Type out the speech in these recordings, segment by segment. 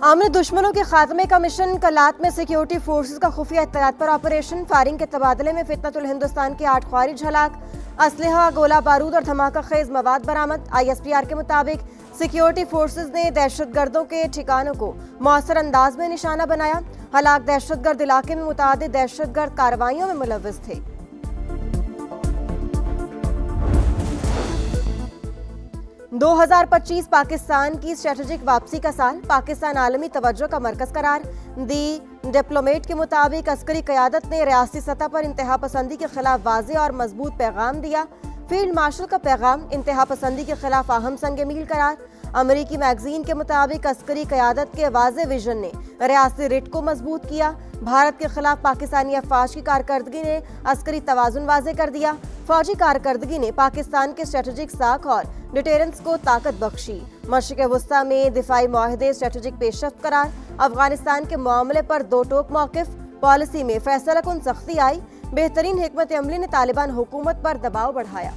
आमने दुश्मनों के खात्मे का मिशन। कलात में सिक्योरिटी फोर्सेस का खुफिया इत्तलात पर ऑपरेशन। फायरिंग के तबादले में फितनतुल हिंदुस्तान के 8 ख्वारिज हलाक। असलहा, गोला बारूद और धमाका खेज मवाद बरामद। ISPR के मुताबिक सिक्योरिटी फोर्सेस ने दहशतगर्दों के ठिकानों को मौसर अंदाज में निशाना बनाया। हलाक दहशतगर्द इलाके में मुतादिद दहशतगर्द कार्रवाइयों में मुलव्वस थे। दो 2025 पाकिस्तान की स्ट्रेटेजिक वापसी का साल। पाकिस्तान आलमी तवज्जो का मरकज करार। दी डिप्लोमेट के मुताबिक अस्करी क़यादत ने रियासती सतह पर इंतहा पसंदी के खिलाफ वाज़ेह और मजबूत पैगाम दिया। फील्ड मार्शल का पैगाम इंतहा पसंदी के खिलाफ अहम संग मील करार। अमरीकी मैगजीन के मुताबिक अस्करी क़यादत के वाज़ेह विजन ने रियासती रिट को मजबूत किया। भारत के खिलाफ पाकिस्तानी अफवाज की कारकर्दगी ने अस्करी तवाज़ुन वाज़ेह कर दिया। फौजी कारकर्दगी ने पाकिस्तान के स्ट्रेटेजिक साख और डिटेरेंस को ताकत बख्शी। मशरिक़ वस्ता में दिफाई मुआहदे स्ट्रेटेजिक पेशरफ्त करार। अफगानिस्तान के मामले पर दो टोक मौक़िफ़। पॉलिसी में फैसलाकुन सख्ती आई। बेहतरीन हिकमत अमली ने तालिबान हुकूमत पर दबाव बढ़ाया।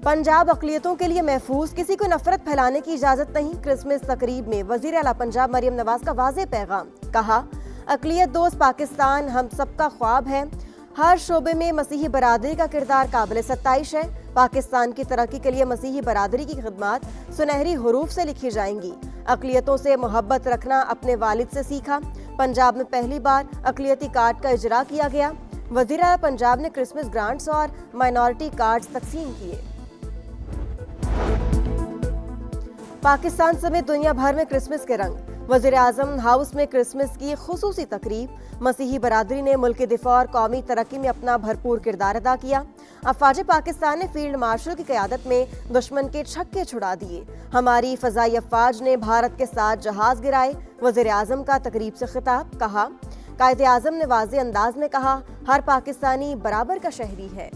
पंजाब अक़लियतों के लिए महफूज, किसी को नफरत फैलाने की इजाजत नहीं। क्रिसमस तकरीब में वज़ीर आला पंजाब मरियम नवाज का वाज़ेह पैगाम। कहा, अक़लियत दोस्त पाकिस्तान हम सबका ख्वाब है। हर शोबे में मसीही बरादरी का किरदार काबिल सत्ताइश है। पाकिस्तान की तरक्की के लिए मसीही बरादरी की खिदमत सुनहरी हरूफ से लिखी जाएंगी। अक़लियतों से मोहब्बत रखना अपने वालिद से सीखा। पंजाब में पहली बार अक़लियती कार्ड का इजरा किया गया। वज़ीर आला पंजाब ने क्रिसमस ग्रांट्स और माइनॉरिटी कार्ड्स तकसीम किए। पाकिस्तान समेत दुनिया भर में क्रिसमस के रंग। वज़ीर आज़म हाउस में क्रिसमस की खुसूसी तकरीब। मसीही बरादरी ने मुल्क की दिफा और कौमी तरक्की में अपना भरपूर किरदार अदा किया। अफवाज पाकिस्तान ने फील्ड मार्शल की क़यादत में दुश्मन के छक्के छुड़ा दिए। हमारी फ़ज़ाई अफवाज ने भारत के साथ जहाज गिराए। वज़ीर आज़म का तकरीब से खिताब। कहा, कायदे आज़म ने वाज़ेह अंदाज में कहा, हर पाकिस्तानी बराबर का शहरी है।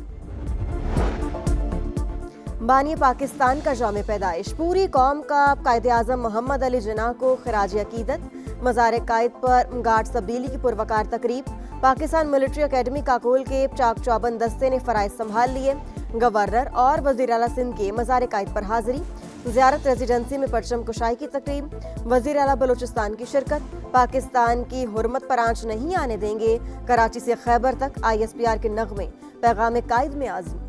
बानी पाकिस्तान का जाम पैदाइश। पूरी कौम का कायदे आज़म मोहम्मद अली जिन्ना को खिराज अकीदत। मज़ार कायद पर गार्ड तब्दीली की पुरवकार तकरीब। पाकिस्तान मिलिट्री अकेडमी काकोल के चाक चौबंद दस्ते ने फ़राइज़ संभाल लिए। गवर्नर और वज़ीर आला सिंध के मज़ार कायद पर हाजिरी। ज़ियारत रेजिडेंसी में परचम कुशाई की तकरीब। वज़ीर आला बलूचिस्तान की शिरकत। पाकिस्तान की हुर्मत पर आंच नहीं आने देंगे। कराची से खैबर तक ISPR के नगमे। पैगाम कायद में आज़म।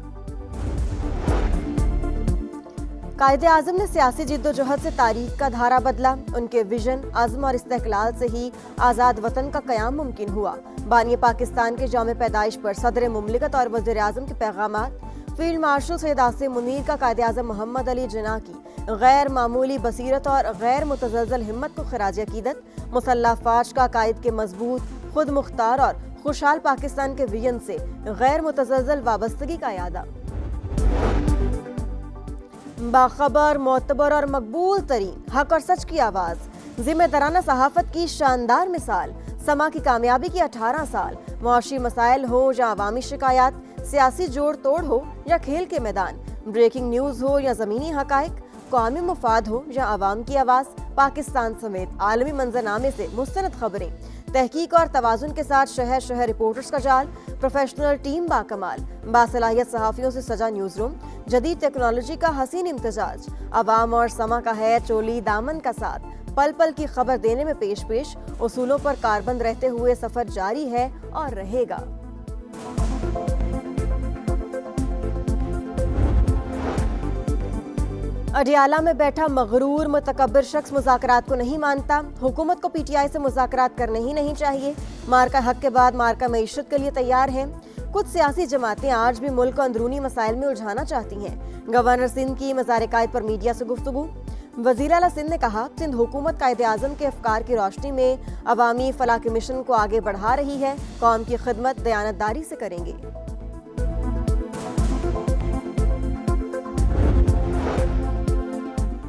कायदे आज़म ने सियासी जिद्दोजहद से तारीख का धारा बदला। उनके विजन, अज़्म और इस्तेक़लाल से ही आज़ाद वतन का क़याम मुमकिन हुआ। बानी पाकिस्तान के जाम पैदाइश पर सदर मुमलिकत और वज़ीर आज़म के पैगामात। फील्ड मार्शल सैयद आसिम मुनीर का कायदे आज़म मोहम्मद अली जिन्ना की गैर मामूली बसीरत और गैर मुतज़लज़ल हिम्मत को खिराज अकीदत। मुसल्लह अफ़वाज का कायद के मजबूत, खुद मुख्तार और खुशहाल पाकिस्तान के विजन से गैर मुतज़लज़ल वाबस्तगी का यादा। बाखबर, मोतबर और मकबूल तरीन हक और सच की आवाज़। जिम्मेदाराना सहाफ़त की शानदार मिसाल। समा की कामयाबी की 18 साल। मुआशी मसाइल हो या अवामी शिकायत, सियासी जोड़ तोड़ हो या खेल के मैदान, ब्रेकिंग न्यूज़ हो या ज़मीनी हक़ाइक़, कौमी मुफाद हो या आवाम की आवाज़, पाकिस्तान समेत आलमी मंजरनामे से मुस्तनद खबरें। तहकीक और तवाज़ुन के साथ शहर शहर रिपोर्टर्स का जाल। Professional team बाकमाल। बासलाहियत सहाफ़ियों से सजा न्यूज़ रूम। जदीद टेक्नोलॉजी का हसीन इम्तजाज। अवाम और समा का है चोली दामन का साथ। पल पल की खबर देने में पेश पेश। उसूलों पर कारबंद रहते हुए सफ़र जारी है और रहेगा। अडियाला में बैठा मगरूर मुतकब्बिर शख्स मुज़ाकरात को नहीं मानता। हुकूमत को PTI से मुज़ाकरात करने ही नहीं चाहिए। मार्का हक के बाद मार्का मईशत के लिए तैयार है। कुछ सियासी जमातें आज भी मुल्क को अंदरूनी मसाइल में उलझाना चाहती हैं। गवर्नर सिंध की मज़ार कायद पर मीडिया से गुफ्तगू। वज़ीर आला सिंध ने कहा, सिंध हुकूमत कायदे आज़म के अफकार की रोशनी में अवामी फलाह के मिशन को आगे बढ़ा रही है। कौम की खिदमत दयानतदारी से करेंगे।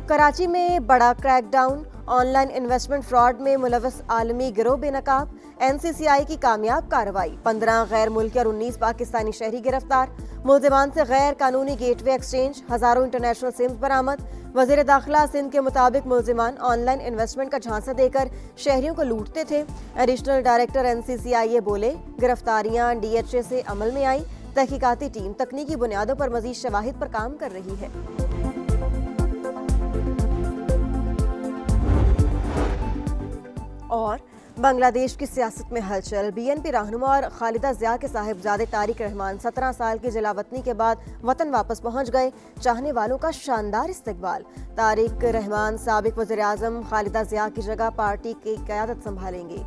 कराची में बड़ा क्रैकडाउन। ऑनलाइन इन्वेस्टमेंट फ्रॉड में मुलव्वस आलमी गिरोह बेनकाब। NCCI की कामयाब कार्रवाई। 15 गैर मुल्की और 19 पाकिस्तानी शहरी गिरफ्तार। मुल्जिमान से गैर कानूनी गेटवे एक्सचेंज। हज़ारों इंटरनेशनल सिम्स बरामद। वज़ीर दाखिला सिंध के मुताबिक मुल्जिमान ऑनलाइन इन्वेस्टमेंट का झांसा देकर शहरियों को लूटते थे। एडिशनल डायरेक्टर NCCI बोले, गिरफ्तारियां DHA से अमल में आई। तहकीकाती टीम तकनीकी बुनियादों पर मजीद शवाहिद पर काम कर रही है। और बांग्लादेश की सियासत में हलचल। बीएनपी रहनुमा और खालिदा जिया के साहिबजादे तारिक रहमान 17 साल की जलावतनी के बाद वतन वापस पहुंच गए। चाहने वालों का शानदार इस्तकबाल। तारिक रहमान साबिक वज़ीर आज़म खालिदा जिया की जगह पार्टी की क़यादत संभालेंगे।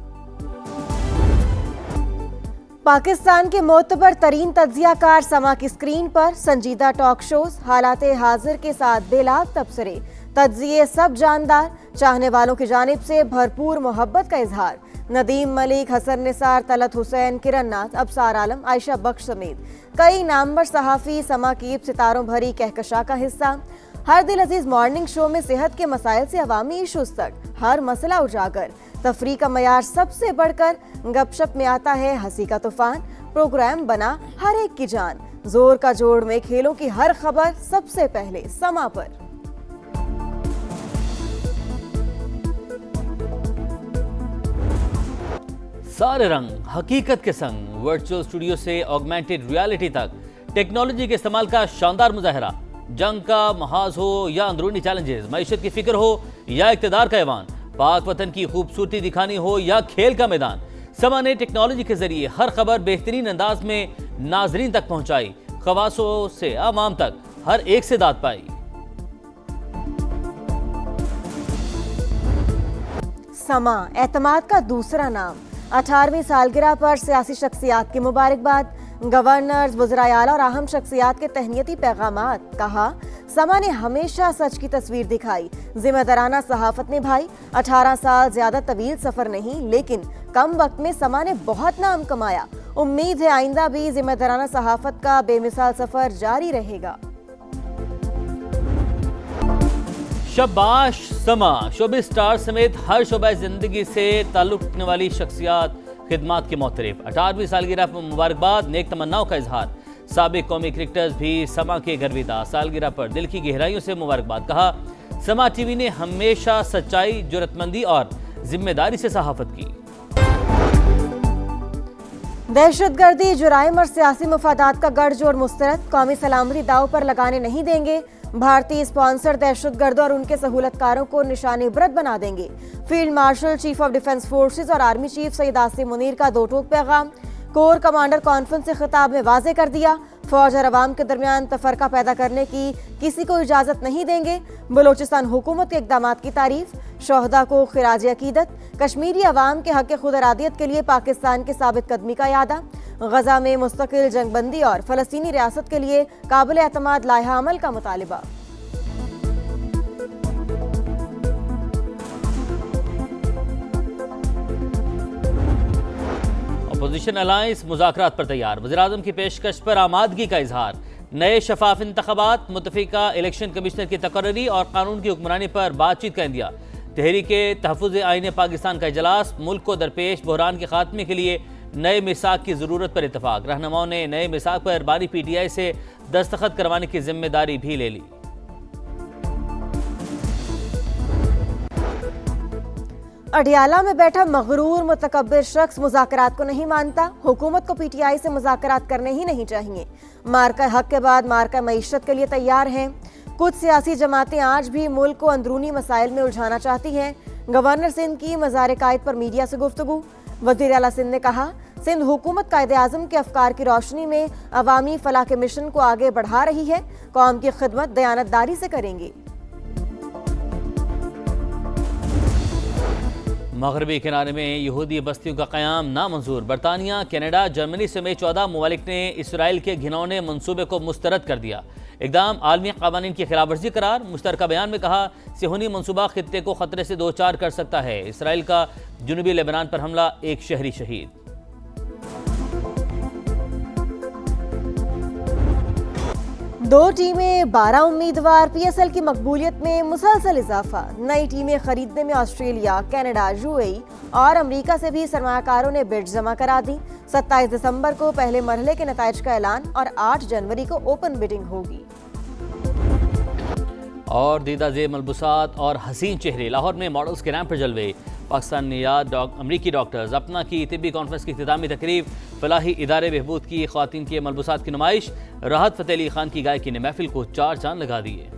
पाकिस्तान के मोतबर तरीन तज्जियाकार समा की स्क्रीन पर संजीदा टॉक शोज, हालात हाजिर के साथ बेलाग तबसरे, तज्जिए सब जानदार, चाहने वालों की जानिब से भरपूर मोहब्बत का इजहार। नदीम मलिक, हसन निसार, तलत हुसैन, किरण नाथ, अबसार आलम, आयशा बख्श समेत कई नामवर सहाफ़ी समा की सितारों भरी कहकशा का हिस्सा। हर दिल अजीज मॉर्निंग शो में सेहत के मसाइल से अवामी इशूज तक हर मसला उजागर। तफरी का मयार सबसे बढ़कर गपशप में आता है हंसी का तूफान। प्रोग्राम बना हर एक की जान। जोर का जोड़ में खेलों की हर खबर सबसे पहले समा पर। सारे रंग हकीकत के संग, वर्चुअल स्टूडियो से ऑगमेंटेड रियलिटी तक टेक्नोलॉजी के इस्तेमाल का शानदार मुजाहरा। जंग का महाज हो या अंदरूनी चैलेंजेस, मईशत की फिक्र हो या इक़्तिदार का ऐवान, पाक वतन की खूबसूरती दिखानी हो या खेल का मैदान, समा ने टेक्नोलॉजी के जरिए हर खबर बेहतरीन अंदाज में नाजरीन तक पहुंचाई। खवासों से आवाम तक हर एक से दाद पाई। समा एतमाद का दूसरा नाम। 18वीं सालगिरह पर सियासी शख्सियात की मुबारकबाद। गवर्नर्स, वज़राए आला और अहम शख्सियात के तहनीती पैगामात। कहा, समा ने हमेशा सच की तस्वीर दिखाई, जिम्मेदाराना सहाफत निभाई। 18 साल ज्यादा तवील सफर नहीं, लेकिन कम वक्त में समा ने बहुत नाम कमाया। उम्मीद है आइंदा भी जिम्मेदाराना सहाफत का बेमिसाल सफर जारी रहेगा। शबाश समा, शोबिज़ स्टार समेत हर शोबा जिंदगी से ताल्लुक रखने वाली शख्सियात खिदमात के मोहतरफ। 18वीं सालगिरह पर मुबारकबाद, नेक तमन्नाओं का इजहार। साबिक कौमी क्रिकेटर्स भी समा के गर्विदा। सालगिरह पर दिल की गहराइयों से मुबारकबाद। कहा, समा टीवी ने हमेशा सच्चाई, जुर्रतमंदी और जिम्मेदारी से सहाफत की। दहशतगर्दी, जुराइम और सियासी मुफादात का गठजोड़ मुस्तरद। कौमी सलामती दाव पर लगाने नहीं देंगे। भारतीय स्पॉन्सर दहशतगर्दों और उनके सहूलतकारों को निशाने इबरत बना देंगे। Field marshal, chief of defence forces और आर्मी चीफ सईद आसिम मुनीर का दो टोक पैगाम। कोर कमांडर कॉन्फ्रेंस से खिताब में वाजे कर दिया, फौज और अवाम के दरमियान तफरका पैदा करने की किसी को इजाजत नहीं देंगे। बलोचिस्तान हुकूमत के इकदामात की तारीफ। शोहदा को खिराज अकीदत। कश्मीरी अवाम के हक खुद इरादियत के लिए पाकिस्तान के साबित कदमी का यादा। गजा में मुस्तकिल जंगबंदी और फलस्तीनी रियासत के लिए काबिल एतमाद लाइहा अमल का मुतालिबा। अपोजिशन अलायंस मुज़ाकरात पर तैयार। वज़ीर-ए-आज़म की पेशकश पर आमादगी का इजहार। नए शफाफ इंतखाबात, मुतफ़िका इलेक्शन कमिश्नर की तकर्री और कानून की हुक्मरानी पर बातचीत का इंदिया। तहरीके तहफ़्फ़ुज़ आईन पाकिस्तान का इजलास। मुल्क को दरपेश बहरान के खात्मे के लिए नए मिसाक की ज़रूरत पर इत्तफाक। रहनुमाओं ने नए मिसाक पर बानी PTI से दस्तखत करवाने की जिम्मेदारी भी ले ली। अडियाला में बैठा मगरूर मुतकब्बिर शख्स मुज़ाकरात को नहीं मानता। हुकूमत को PTI से मुज़ाकरात करने ही नहीं चाहिए। मार्का हक के बाद मार्का मईशत के लिए तैयार हैं। कुछ सियासी जमातें आज भी मुल्क को अंदरूनी मसाइल में उलझाना चाहती हैं। गवर्नर सिंध की मज़ार कायद पर मीडिया से गुफ्तगू। वज़ीर आला सिंध ने कहा, सिंध हुकूमत कायदे आज़म के अफकार की रोशनी में अवामी फलाह के मिशन को आगे बढ़ा रही है। कौम की खिदमत दयानतदारी से करेंगे। मगरबी किनारे में यहूदी बस्तियों का क़याम नामंजूर। बरतानिया, कनाडा, जर्मनी समेत 14 ममालिक ने इसराइल के घिनौने मंसूबे को मुस्तरद कर दिया। इक़दाम आलमी क़वानीन की खिलाफ वर्जी करार। मुश्तरका बयान में कहा, सिहोनी मंसूबा खित्ते को खतरे से दो चार कर सकता है। इसराइल का जुनूबी लेबनान पर हमला, एक शहरी शहीद। दो टीमें, 12 उम्मीदवार। PSL की मकबूलियत में मुसलसल इजाफा। नई टीमें खरीदने में ऑस्ट्रेलिया, कनाडा, UAE और अमेरिका से भी सरमायाकारों ने बिड जमा करा दी। 27 दिसंबर को पहले मरहले के नताइज का ऐलान और 8 जनवरी को ओपन बिडिंग होगी। और दीदा ज़ेब मलबूसात और हसीन चेहरे। लाहौर में मॉडल्स के रैंप पर जलवे। पाकिस्तान ने याद अमरीकी डॉक्टर्स अपना की तिब्बी कॉन्फ्रेंस की इख्तितामी तकरीब, फलाही इदारे बहबूद की ख़वातीन के मलबूसात की नुमाइश, राहत फ़तेह अली खान की गायकी ने महफिल को चार चांद लगा दिए।